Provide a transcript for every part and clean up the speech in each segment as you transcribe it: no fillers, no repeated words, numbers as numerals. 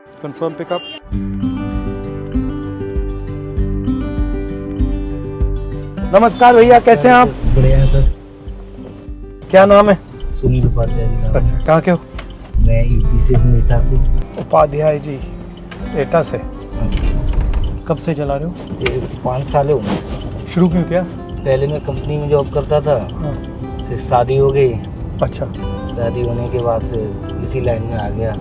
Confirm pickup. नमस्कार भैया, कैसे हैं आप? बढ़िया है सर। क्या नाम है? सुनील उपाध्याय जी नाम है। अच्छा, कहाँ के हो? मैं यूपी से हूँ, एटा से। उपाध्याय जी, एटा से। कब से चला रहे हो? ये 5 साल हो गए। शुरू क्यों किया? पहले मैं कंपनी में जॉब करता था, हाँ। फिर शादी हो गई। अच्छा। शादी होने के बाद फिर इसी लाइन में आ गया।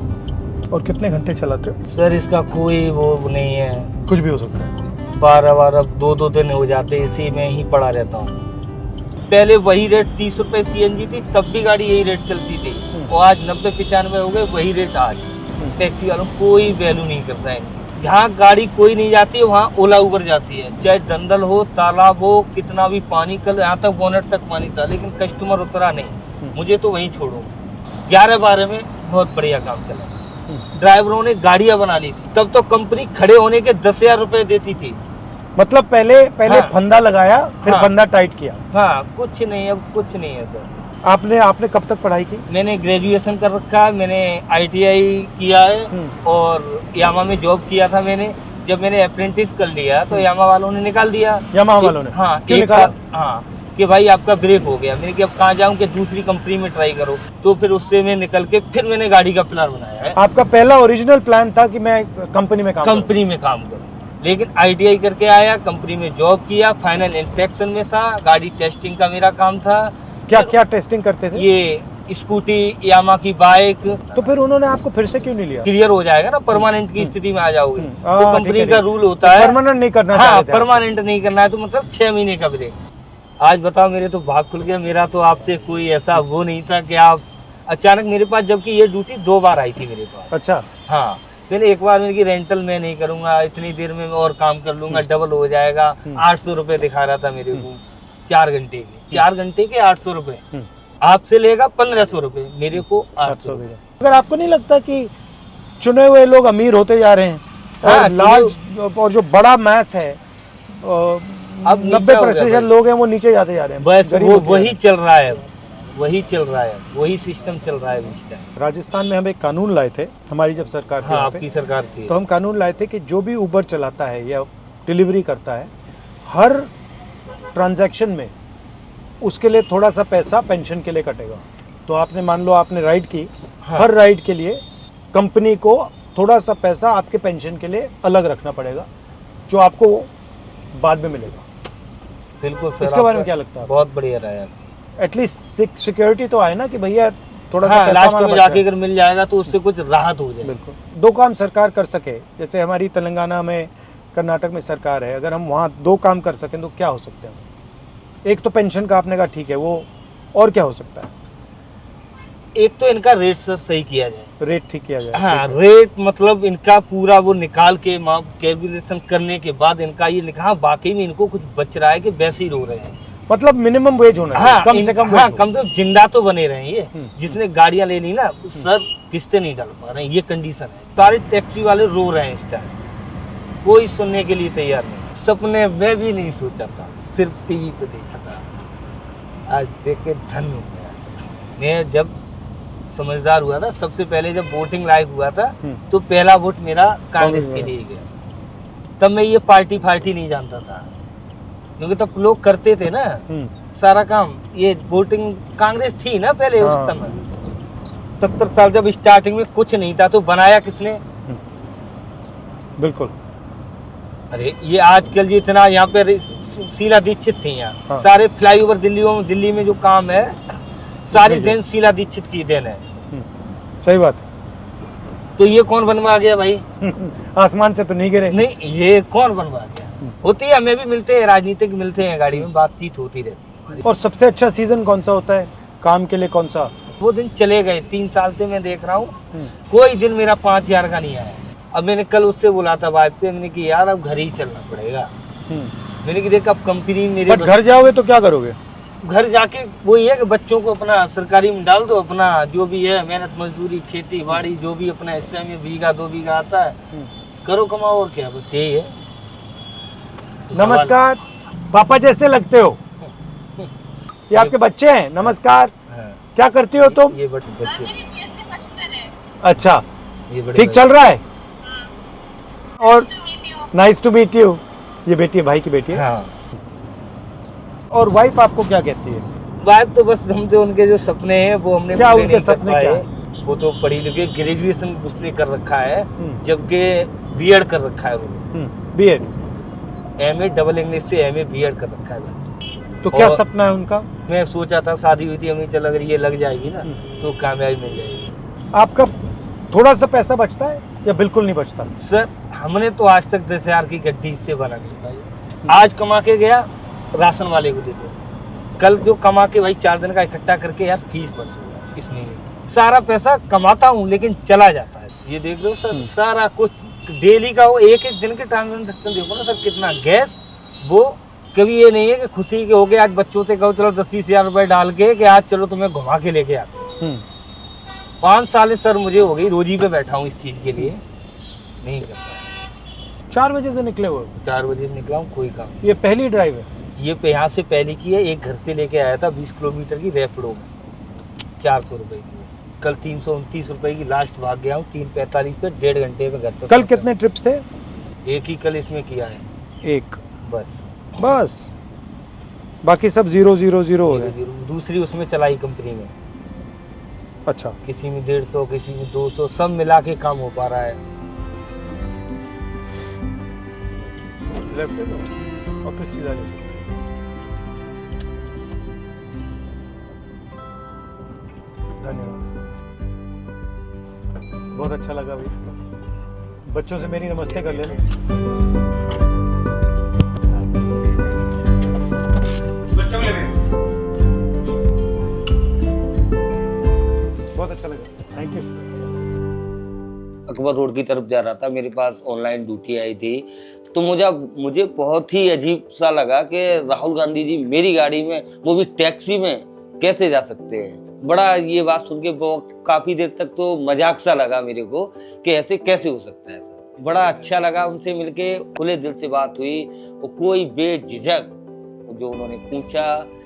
और कितने घंटे चलाते हो? सर इसका कोई वो नहीं है, कुछ भी हो सकता है। बार 2 दिन हो जाते, इसी में ही पड़ा रहता हूँ। पहले वही रेट 30 रुपए सीएनजी थी, तब भी गाड़ी यही रेट चलती थी, और आज 90-95 हो गए, वही रेट आज। टैक्सी वालों कोई वैल्यू नहीं करता है। जहाँ गाड़ी कोई नहीं जाती है वहाँ ओला उबर जाती है, चाहे दंदल हो, तालाब हो, कितना भी पानी, कल यहाँ तक बोनट तक पानी था, लेकिन कस्टमर उतरा नहीं। मुझे तो वहीं छोड़ो। 11-12 में बहुत बढ़िया काम चला। ड्राइवरों ने गाड़ियां बना ली थी, तब तो कंपनी खड़े होने के 10,000 रुपए देती थी। मतलब पहले हाँ। फंदा लगाया, फिर हाँ। फंदा टाइट किया। हाँ, कुछ नहीं, अब कुछ नहीं है सर। आपने कब तक पढ़ाई की? मैंने ग्रेजुएशन कर रखा है, मैंने ITI किया है, और यामा में जॉब किया था मैंने। जब मैंने अप्रेंटिस कर लिया तो यामा वालों ने निकाल दिया। यामा वालों ने? हाँ, क्यों एक निकाला? साल, हाँ, कि भाई आपका ब्रेक हो गया। मैंने कि अब कहाँ जाऊँ, कि दूसरी कंपनी में ट्राई करो। तो फिर उससे मैं निकल के फिर मैंने गाड़ी का प्लान बनाया है। आपका पहला ओरिजिनल प्लान था कि मैं कंपनी में काम करूँ, लेकिन ITI करके आया, कंपनी में जॉब किया, फाइनल इंस्पेक्शन में था, गाड़ी टेस्टिंग का मेरा काम था। क्या टेस्टिंग करते थे? ये स्कूटी, यामा की बाइक। तो फिर उन्होंने आपको फिर से क्यों नहीं लिया? क्लियर हो जाएगा ना, परमानेंट की स्थिति में आ जाओगे। तो कंपनी का रूल होता तो है परमानेंट नहीं करना। हाँ, परमानेंट नहीं करना है, तो मतलब 6 महीने का ब्रेक। आज बताओ, मेरे तो भाग खुल गया। मेरा तो आपसे कोई ऐसा वो नहीं था कि आप अचानक मेरे पास, जबकि ये ड्यूटी 2 बार आई थी मेरे पास। अच्छा। हाँ, मैंने एक बार मैंने की रेंटल मैं नहीं करूंगा, इतनी देर में मैं और काम कर लूंगा, डबल हो जाएगा। 800 रुपए दिखा रहा था मेरे को 4 घंटे के। 4 घंटे के 800 रुपए। आपसे लेगा 1500 रुपए, मेरे को 800 रुपए। अगर आपको नहीं लगता कि चुने हुए लोग अमीर होते जा रहे हैं, हाँ, और लार्ज और जो बड़ा मैस है, अब 90% लोग हैं वो नीचे जाते जा रहे हैं? बस वो वही चल रहा है, वही चल रहा है, वही सिस्टम चल रहा है इस टाइम। राजस्थान में हम एक कानून लाए थे, हमारी जब सरकार थी। हाँ, आपकी सरकार थी। तो हम कानून लाए थे कि जो भी उबर चलाता है या डिलीवरी करता है, हर ट्रांजैक्शन में उसके लिए थोड़ा सा पैसा पेंशन के लिए कटेगा। तो आपने मान लो आपने राइड की, हाँ। हर राइड के लिए कंपनी को थोड़ा सा पैसा आपके पेंशन के लिए अलग रखना पड़ेगा, जो आपको बाद में मिलेगा। बिल्कुल सर। इसके बारे में क्या लगता है? बहुत बढ़िया रहा है। एटलीस्ट सिक्योरिटी तो आए ना कि भैया थोड़ा हाँ, सा लास्ट में जाके अगर मिल जाएगा तो उससे कुछ राहत हो जाए। बिल्कुल। 2 काम सरकार कर सके, जैसे हमारी तेलंगाना में, कर्नाटक में सरकार है, अगर हम वहाँ 2 काम कर सकें तो क्या हो सकते हैं? एक तो पेंशन का आपने कहा ठीक है, वो और क्या हो सकता है? एक तो इनका रेट सर सही किया जाए, रेट ठीक किया जाए। हाँ, रेट मतलब इनका पूरा वो निकाल के कैलकुलेशन करने के बाद इनका ये लिखा बाकी में इनको कुछ बच रहा है कि वैसे ही रो रहे हैं। मतलब मिनिमम वेज होना चाहिए। हाँ, कम से कम। हाँ, कम से कम जिंदा तो बने रहे हैं। ये जिसने गाड़ियां लेनी ना सर, किस्तें नहीं डाल पा रहे हैं, ये कंडीशन है। सारे टैक्सी वाले रो रहे हैं इस टाइम, कोई सुनने के लिए तैयार नहीं। सपने में भी नहीं सोचा था, सिर्फ टीवी पे देखा था। आज देख के धन्य हो गया। मैं जब समझदार हुआ था, सबसे पहले जब वोटिंग लायक हुआ था, तो पहला वोट मेरा कांग्रेस के लिए गया। तब मैं ये पार्टी नहीं जानता था, क्योंकि तब लोग करते थे ना सारा काम। ये वोटिंग कांग्रेस थी ना पहले उस समय। 70 साल जब स्टार्टिंग में कुछ नहीं था, तो बनाया किसने? बिल्कुल। अरे ये आजकल जो इतना यहाँ पे शीला दीक्षित थी यहाँ। हाँ। सारे फ्लाईओवर दिल्ली में जो काम है, सारी देन शीला दीक्षित की देन है। सही बात। तो ये कौन बनवा गया भाई? आसमान से तो नहीं गिरे। नहीं, ये कौन बनवा गया? होती है, हमें भी मिलते हैं, राजनीतिक मिलते हैं, गाड़ी में बातचीत होती रहती है। और सबसे अच्छा सीजन कौन सा होता है काम के लिए? कौन सा? वो दिन चले गए, 3 साल से मैं देख रहा हूँ, कोई दिन मेरा 5000 का नहीं आया। अब मैंने कल उससे बोला था वाइफ से, मैंने कि यार अब घर ही चलना पड़ेगा। मैंने कि देख अब कंपनी मेरे घर जाओगे तो क्या करोगे? घर जाके वही है कि बच्चों को अपना सरकारी में डाल दो, अपना जो भी है मेहनत मजदूरी, खेती बाड़ी, जो भी अपना हिस्से में 1-2 बीघा आता है, करो, कमाओ, और क्या, बस यही है। नमस्कार, पापा जैसे लगते हो। ये आपके बच्चे हैं? नमस्कार। क्या करती हो तुम? ये बच्चे। अच्छा, ये ठीक चल रहा है? और नाइस टू मीट यू। ये बेटी है, भाई की बेटी है। हाँ, और वाइफ आपको क्या कहती है? बात तो बस हम तो उनके जो सपने हैं वो हमने क्या पूरे उनके नहीं कर सपने पाए। क्या? वो तो पढ़ी लिखी, ग्रेजुएशन उसने कर रखा है, जबकि बीएड कर रखा है उन्होंने। बीएड, एमए डबल इंग्लिश से एमए बीएड कर रखा है। तो क्या और सपना है उनका? मैं सोचा था, शादी हुई थी, हमें चल अगर ये लग जाएगी ना तो कामयाबी मिल जाएगी। आपका थोड़ा सा पैसा बचता है या बिल्कुल नहीं बचता? सर हमने तो आज तक 10,000 की गड्डी से बना नहीं पाई। आज कमा के गया, राशन वाले को दे दो, कल जो कमा के भाई 4 दिन का इकट्ठा करके यार फीस भर, इसलिए नहीं। सारा पैसा कमाता हूँ लेकिन चला जाता है। ये देख लो सर, सारा कुछ डेली का, वो एक एक दिन के ट्रांजेक्शन देखो ना सर, कितना गैस। वो कभी ये नहीं है कि खुशी के हो गए आज बच्चों से कहो चलो 10-20 हजार रुपए डाल के कि आज चलो तुम्हें घुमा के लेके आते। 5 साल सर मुझे हो गई, रोजी पे बैठा हूँ इस चीज के लिए, नहीं कर पाया। 4 बजे से निकले हुए? 4 बजे निकला हूँ, कोई काम। ये पहली ड्राइव है? ये यहाँ से पहले की है, एक घर से लेके आया था 20 किलोमीटर की रैपिडो में, 400 रुपए की। कल 329 रुपए की लास्ट भाग गया हूँ, 3:45 पे, 1.5 घंटे में घर पे। कल कितने ट्रिप्स थे? एक ही कल इसमें किया है, एक बस। बाकी सब 0-0-0 हो रहे हैं। दूसरी उसमें चलाई कंपनी में। अच्छा, किसी में 150, किसी में 200, सब मिला के काम हो पा रहा है। लेफ्ट है तो और फिर सीधा ले। धन्यवाद, बहुत अच्छा लगा भाई। बच्चों से मेरी नमस्ते कर लेना। बहुत अच्छा लगा, थैंक यू। अकबर रोड की तरफ जा रहा था, मेरे पास ऑनलाइन ड्यूटी आई थी, तो मुझे बहुत ही अजीब सा लगा कि राहुल गांधी जी मेरी गाड़ी में, वो भी टैक्सी में, कैसे जा सकते हैं। बड़ा ये बात सुन के काफी देर तक तो मजाक सा लगा मेरे को कि ऐसे कैसे हो सकता है सर। बड़ा अच्छा लगा उनसे मिलके, खुले दिल से बात हुई और कोई बेझिझक जो उन्होंने पूछा,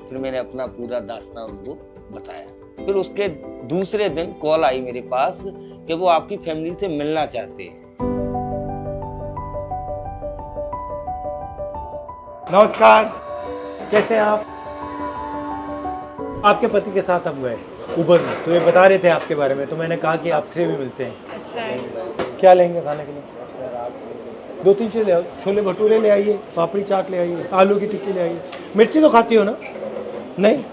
फिर मैंने अपना पूरा दास्तान उनको बताया। फिर उसके दूसरे दिन कॉल आई मेरे पास कि वो आपकी फैमिली से मिलना चाहते हैं। नमस्कार, कैसे हैं आप? आपके पति के साथ हम गए उबर में, तो ये बता रहे थे आपके बारे में, तो मैंने कहा कि आपसे भी मिलते हैं। अच्छा, क्या लेंगे खाने के लिए? 2-3 चीज़ ले आओ, छोले भटूरे ले आइए, पापड़ी चाट ले आइए, आलू की टिक्की ले आइए। मिर्ची तो खाती हो ना? नहीं?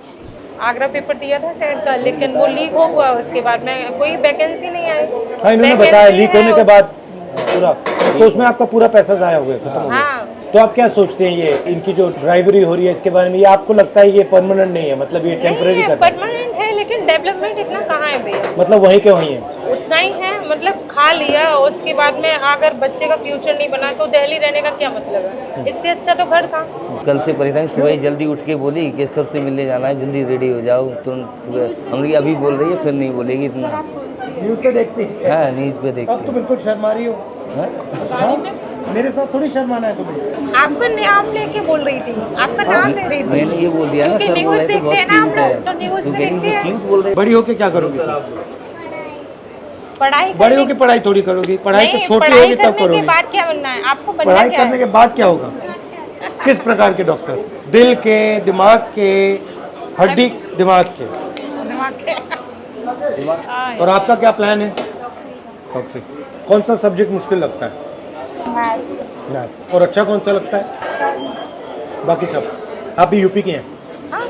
आगरा पेपर दिया था टेट का, लेकिन वो लीक हो गया, उसके बाद में कोई वैकेंसी नहीं आई। हाँ, इन्होंने बताया लीक होने के बाद पूरा, तो उसमें आपका पूरा पैसा ज़ाया हो गया, खत्म हो गया। हाँ, तो आप क्या सोचते हैं ये इनकी जो ड्राइवरी हो रही है इसके बारे में? ये आपको लगता है ये परमानेंट नहीं है, मतलब ये टेम्पररी कर, परमानेंट है, लेकिन डेवलपमेंट इतना कहाँ है भैया? मतलब वहीं के वहीं है? उतना ही है, मतलब खा लिया, उसके बाद में अगर बच्चे का फ्यूचर नहीं बना तो दिल्ली रहने का क्या मतलब है? इससे अच्छा तो घर था। कल से परेशान, सुबह जल्दी उठ के बोली कि सर से मिलने जाना है, जल्दी रेडी हो जाओ तुरंत सुबह। हमने अभी बोल रही है, फिर नहीं बोलेगी इतना। न्यूज़ पे देखती है? हाँ, न्यूज पे देखते अब तो बिल्कुल शर्मा रही हो। हैं। हाँ? मेरे साथ थोड़ी शर्माना है तुम्हें। आपका नाम लेके बोल रही थी, आपका नाम ले रही थी। मैंने ये बोल दिया ना, क्योंकि सर बोल न्यूज़ रहे थे देखते हैं बहुत ना हम क्यूट है, लोग, तो न्यूज़ तो में कह रही देखते थी हैं। क्यूट बोल रहे। बड़ी होके क्या करोगी? पढ़ाई बड़ी होके पढ़ाई थोड़ी करोगी, पढ़ाई तो छोटी होगी तब करने के करोगी। बाद क्या बनना है आपको? बनना पढ़ाई क्या करने है? के बाद क्या होगा? किस प्रकार के डॉक्टर? दिल के, दिमाग के, हड्डी दिमाग के? दिमाग के। हाँ, और आपका क्या प्लान है? डॉक्टरी। कौन सा सब्जेक्ट मुश्किल लगता है? मैथ। और अच्छा कौन सा लगता है? बाकी सब। आप भी यूपी के हैं? हाँ।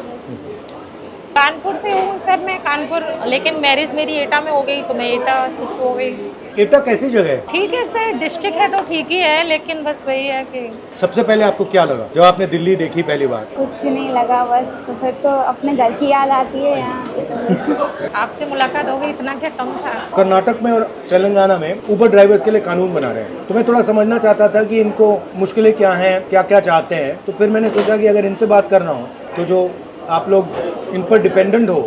कानपुर से हूँ सर मैं, कानपुर, लेकिन मैरिज मेरी एटा में हो गई तो मैं एटा शिफ्ट हो गई। एटा कैसी जगह है? ठीक है सर, डिस्ट्रिक्ट है तो ठीक ही है, लेकिन बस वही है कि सबसे पहले आपको क्या लगा जब आपने दिल्ली देखी पहली बार? कुछ नहीं लगा, बस फिर तो अपने घर की याद आती है यहाँ। आपसे मुलाकात हो गई, इतना क्या कम था। कर्नाटक में और तेलंगाना में उबर ड्राइवर्स के लिए कानून बना रहे हैं, तो मैं थोड़ा समझना चाहता था कि इनको मुश्किलें क्या हैं, क्या क्या चाहते हैं। तो फिर मैंने सोचा कि अगर इनसे बात करना हो तो जो आप लोग इन पर डिपेंडेंट हो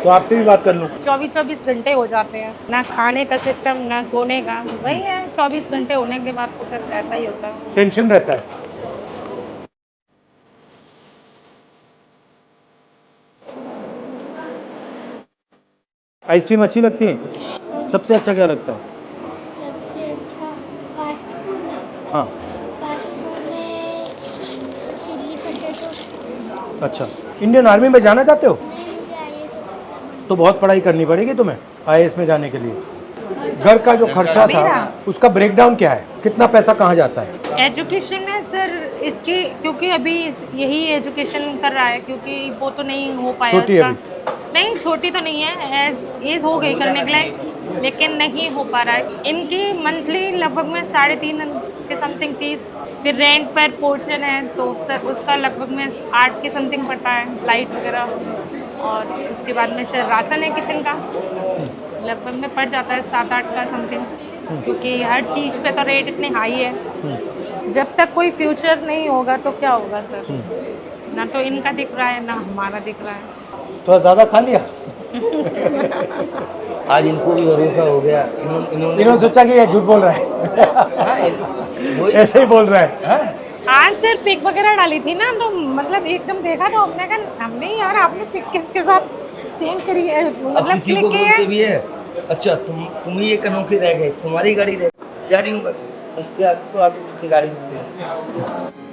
तो आपसे भी बात कर लूँ। 24 घंटे हो जाते हैं, ना खाने का सिस्टम ना सोने का, वही है 24 घंटे होने के बाद तो फिर ऐसा ही होता है। टेंशन रहता है। आइसक्रीम अच्छी लगती है? सबसे अच्छा क्या लगता है? सबसे अच्छा फास्ट फूड। हाँ पासपोर्ट में चिल्ली पोटैटो अच्छा, इंडियन आर्मी में जाना चाहते हो? तो बहुत पढ़ाई करनी पड़ेगी तुम्हें आईएएस में जाने के लिए। घर का जो खर्चा था उसका ब्रेकडाउन क्या है, कितना पैसा कहाँ जाता है? एजुकेशन है सर इसकी, क्योंकि अभी यही एजुकेशन कर रहा है, क्योंकि वो तो नहीं हो पाया छोटी है इसका। नहीं छोटी तो नहीं है, एज हो गई करने के लिए, लेकिन नहीं हो पा रहा है। इनकी मंथली लगभग में 3.5 के समथिंग फीस, फिर रेंट पर पोर्शन है तो सर उसका लगभग में 8 के समथिंग पड़ता है, लाइट वगैरह, और उसके बाद में सर राशन है किचन का, लगभग में पड़ जाता है 7-8 का समथिंग, क्योंकि हर चीज़ पे तो रेट इतने हाई है। जब तक कोई फ्यूचर नहीं होगा तो क्या होगा सर, ना तो इनका दिख रहा है ना हमारा दिख रहा है। तो ज़्यादा खा लिया? आज इनको भी भरोसा हो गया, इन्होंने सोचा कि ये झूठ बोल रहा है। ऐसे ही बोल रहा है। आज सर पिक वगैरह डाली थी ना, तो मतलब एकदम देखा तो हमने कहा हमने यार आपने पिक किसके साथ सेम करी है, मतलब किसी को क्लिक की बोलते है। भी है अच्छा तुम ही एक अनोखे रह गए, तुम्हारी गाड़ी रह जा रही हूँ बस, उसके आगे तो आगे उसकी गाड़ी होती है।